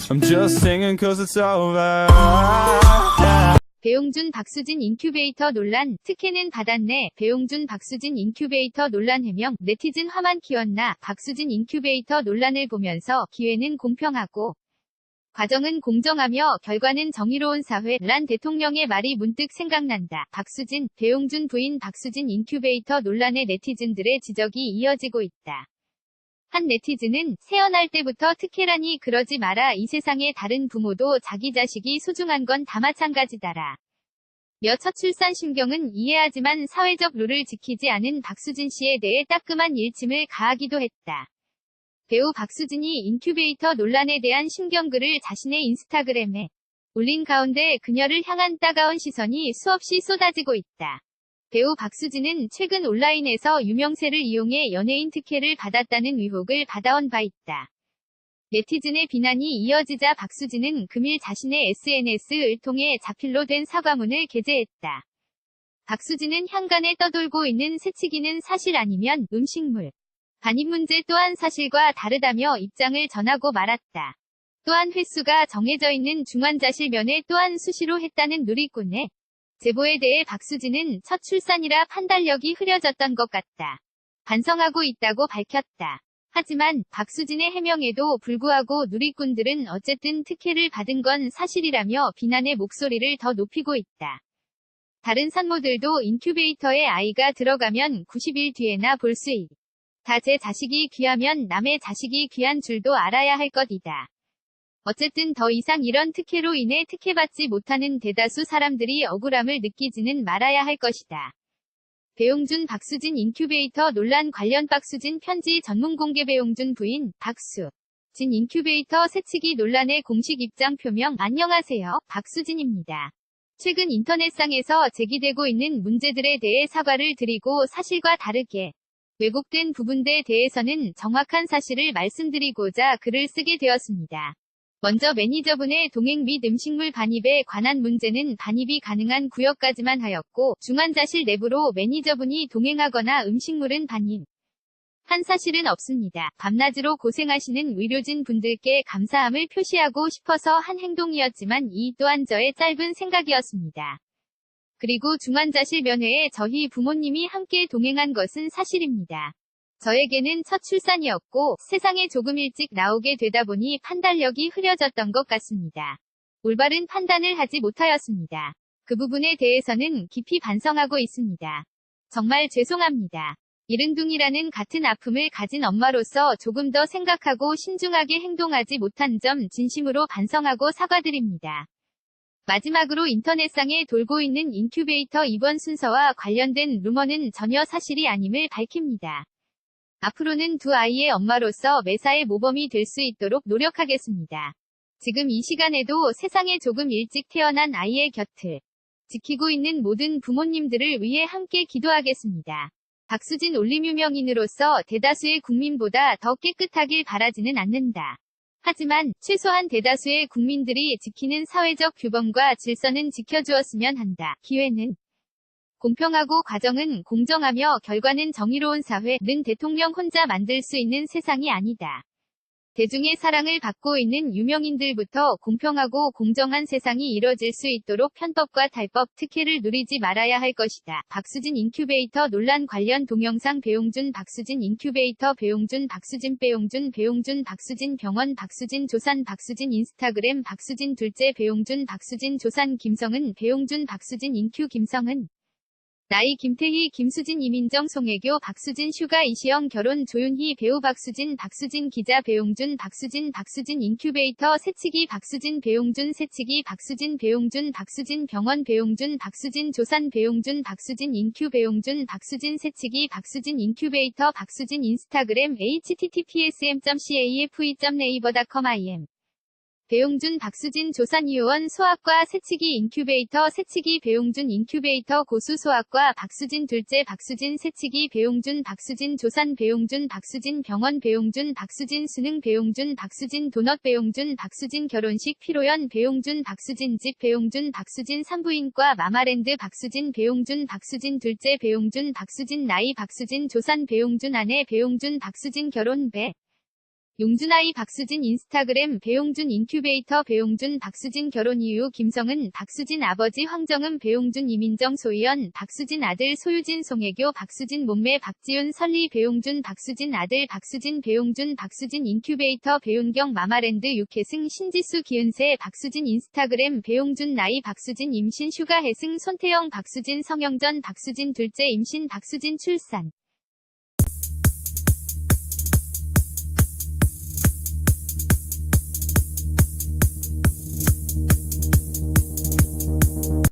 I'm just singing cause it's over. 배용준 박수진 인큐베이터 논란, 특혜는 받았네. 배용준 박수진 인큐베이터 논란 해명, 네티즌 화만 키웠나. 박수진 인큐베이터 논란을 보면서 기회는 공평하고 과정은 공정하며 결과는 정의로운 사회, 란 대통령의 말이 문득 생각난다. 박수진, 배용준 부인 박수진 인큐베이터 논란에 네티즌들의 지적이 이어지고 있다. 한 네티즌은 태어날 때부터 특혜라니 그러지 마라. 이 세상의 다른 부모도 자기 자식이 소중한 건 다 마찬가지다라. 첫 출산 심경은 이해하지만 사회적 룰을 지키지 않은 박수진 씨에 대해 따끔한 일침을 가하기도 했다. 배우 박수진이 인큐베이터 논란에 대한 심경글을 자신의 인스타그램에 올린 가운데 그녀를 향한 따가운 시선이 수없이 쏟아지고 있다. 배우 박수진은 최근 온라인에서 유명세를 이용해 연예인 특혜를 받았다는 의혹을 받아온 바 있다. 네티즌의 비난이 이어지자 박수진은 금일 자신의 SNS를 통해 자필로 된 사과문을 게재했다. 박수진은 향간에 떠돌고 있는 새치기는 사실 아니면 음식물 반입 문제 또한 사실과 다르다며 입장을 전하고 말았다. 또한 횟수가 정해져 있는 중환자실 면회 또한 수시로 했다는 누리꾼의 제보에 대해 박수진은 첫 출산이라 판단력이 흐려졌던 것 같다. 반성하고 있다고 밝혔다. 하지만 박수진의 해명에도 불구하고 누리꾼들은 어쨌든 특혜를 받은 건 사실이라며 비난의 목소리를 더 높이고 있다. 다른 산모들도 인큐베이터에 아이가 들어가면 90일 뒤에나 볼 수 있다. 제 자식이 귀하면 남의 자식이 귀한 줄도 알아야 할 것이다. 어쨌든 더 이상 이런 특혜로 인해 특혜받지 못하는 대다수 사람들이 억울함을 느끼지는 말아야 할 것이다. 배용준 박수진 인큐베이터 논란 관련 박수진 편지 전문 공개. 배용준 부인 박수진 인큐베이터 새치기 논란의 공식 입장 표명. 안녕하세요, 박수진입니다. 최근 인터넷상에서 제기되고 있는 문제들에 대해 사과를 드리고 사실과 다르게 왜곡된 부분들에 대해서는 정확한 사실을 말씀드리고자 글을 쓰게 되었습니다. 먼저 매니저분의 동행 및 음식물 반입에 관한 문제는 반입이 가능한 구역까지만 하였고 중환자실 내부로 매니저분이 동행하거나 음식물은 반입 한 사실은 없습니다. 밤낮으로 고생하시는 의료진 분들께 감사함을 표시하고 싶어서 한 행동이었지만 이 또한 저의 짧은 생각이었습니다. 그리고 중환자실 면회에 저희 부모님이 함께 동행한 것은 사실입니다. 저에게는 첫 출산이었고 세상에 조금 일찍 나오게 되다 보니 판단력이 흐려졌던 것 같습니다. 올바른 판단을 하지 못하였습니다. 그 부분에 대해서는 깊이 반성하고 있습니다. 정말 죄송합니다. 이른둥이라는 같은 아픔을 가진 엄마로서 조금 더 생각하고 신중하게 행동하지 못한 점 진심으로 반성하고 사과드립니다. 마지막으로 인터넷상에 돌고 있는 인큐베이터 입원 순서와 관련된 루머는 전혀 사실이 아님을 밝힙니다. 앞으로는 두 아이의 엄마로서 매사에 모범이 될 수 있도록 노력하겠습니다. 지금 이 시간에도 세상에 조금 일찍 태어난 아이의 곁을 지키고 있는 모든 부모님들을 위해 함께 기도하겠습니다. 박수진 올림유명인으로서 대다수의 국민보다 더 깨끗하길 바라지는 않는다. 하지만 최소한 대다수의 국민들이 지키는 사회적 규범과 질서는 지켜주었으면 한다. 기회는 공평하고 과정은 공정하며 결과는 정의로운 사회는 대통령 혼자 만들 수 있는 세상이 아니다. 대중의 사랑을 받고 있는 유명인들부터 공평하고 공정한 세상이 이뤄질 수 있도록 편법과 탈법, 특혜를 누리지 말아야 할 것이다. 박수진 인큐베이터 논란 관련 동영상. 배용준 박수진 인큐베이터. 배용준 박수진 배용준 박수진 병원. 박수진 조산. 박수진 인스타그램. 박수진 둘째. 배용준 박수진 조산. 김성은. 배용준 박수진 인큐. 김성은 나이. 김태희. 김수진. 이민정. 송혜교. 박수진. 슈가. 이시영. 결혼. 조윤희. 배우. 박수진 기자. 배용준 박수진 인큐베이터. 새치기. 박수진. 배용준 새치기. 박수진. 배용준 박수진 병원. 배용준 박수진 조산. 배용준 박수진 인큐. 배용준 박수진 새치기. 박수진 인큐베이터. 박수진 인스타그램. https://cafe.naver.com. 배용준 박수진 조산. 이호원 소아과. 새치기 인큐베이터. 새치기. 배용준 인큐베이터. 고수 소아과. 박수진 둘째. 박수진 새치기. 배용준 박수진 조산. 배용준 박수진 병원. 배용준 박수진 수능. 배용준 박수진 도넛. 배용준 박수진 결혼식. 피로연. 배용준 박수진 집. 배용준 박수진 산부인과. 마마랜드. 박수진. 배용준 박수진 둘째. 배용준 박수진 나이. 박수진 조산. 배용준 아내. 배용준 박수진 결혼. 배 용준아이 박수진 인스타그램 배용준 인큐베이터 배용준 박수진 결혼 이후 김성은 박수진 아버지 황정음 배용준 이민정 소희연 박수진 아들 소유진 송혜교 박수진 몸매 박지훈 설리 배용준 박수진 아들 박수진 배용준 박수진 인큐베이터 배운경 마마랜드 육혜승 신지수 기은세 박수진 인스타그램 배용준 나이 박수진 임신 휴가 혜승 손태영 박수진 성형전 박수진 둘째 임신 박수진 출산